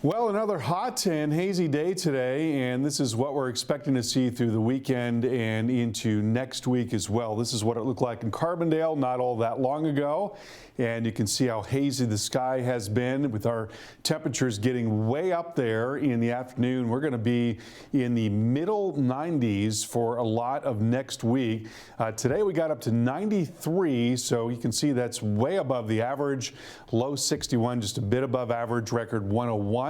Well, another hot and hazy day today, and this is what we're expecting to see through the weekend and into next week as well. This is what it looked like in Carbondale not all that long ago, and you can see how hazy the sky has been with our temperatures getting way up there in the afternoon. We're going to be in the middle 90s for a lot of next week. Today we got up to 93, so you can see that's way above the average. Low 61, just a bit above average. Record 101.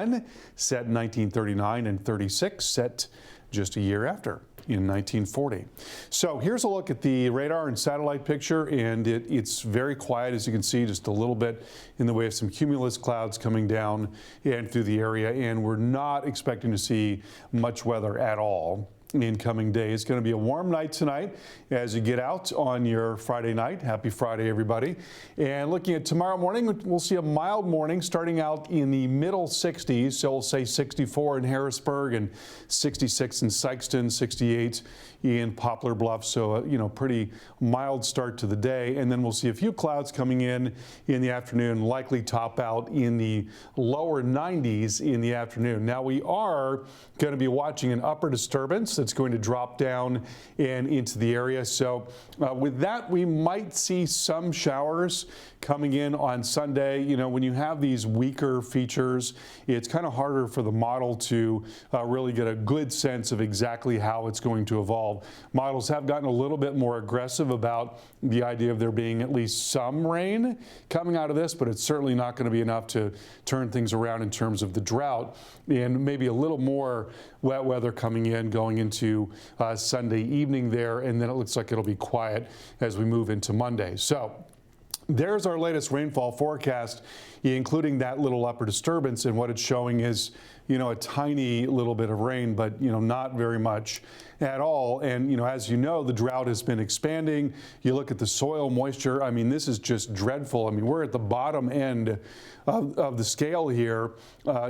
Set in 1939 and 36 set just a year after in 1940. So here's a look at the radar and satellite picture, and it's very quiet, as you can see, just a little bit in the way of some cumulus clouds coming down and through the area, and we're not expecting to see much weather at all in coming days. It's going to be a warm night tonight as you get out on your Friday night. Happy Friday, everybody. And looking at tomorrow morning, we'll see a mild morning starting out in the middle 60s. So we'll say 64 in Harrisburg and 66 in Sikeston, 68 in Poplar Bluff. So, pretty mild start to the day. And then we'll see a few clouds coming in the afternoon, likely top out in the lower 90s in the afternoon. Now, we are going to be watching an upper disturbance that's going to drop down and into the area. So with that, we might see some showers coming in on Sunday. When you have these weaker features, it's kind of harder for the model to really get a good sense of exactly how it's going to evolve. Models have gotten a little bit more aggressive about the idea of there being at least some rain coming out of this, but it's certainly not going to be enough to turn things around in terms of the drought, and maybe a little more wet weather coming in going into Sunday evening there, and then it looks like it'll be quiet as we move into Monday. So there's our latest rainfall forecast, including that little upper disturbance, and what it's showing is, a tiny little bit of rain, but, not very much at all. And, as you know, the drought has been expanding. You look at the soil moisture. I mean, this is just dreadful. I mean, we're at the bottom end of the scale here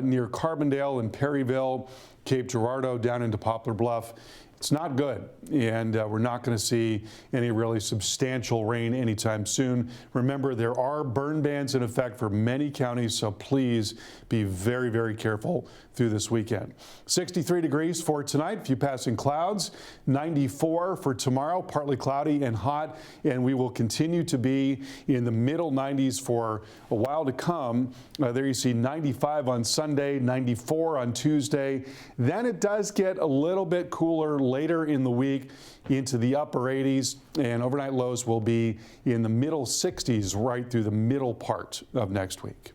near Carbondale and Perryville, Cape Girardeau, down into Poplar Bluff. It's not good, and we're not going to see any really substantial rain anytime soon. Remember, there are burn bans in effect for many counties, so please be very, very careful through this weekend. 63 degrees for tonight, a few passing clouds. 94 for tomorrow, partly cloudy and hot, and we will continue to be in the middle 90s for a while to come. There you see 95 on Sunday, 94 on Tuesday. Then it does get a little bit cooler later in the week into the upper 80s, and overnight lows will be in the middle 60s right through the middle part of next week.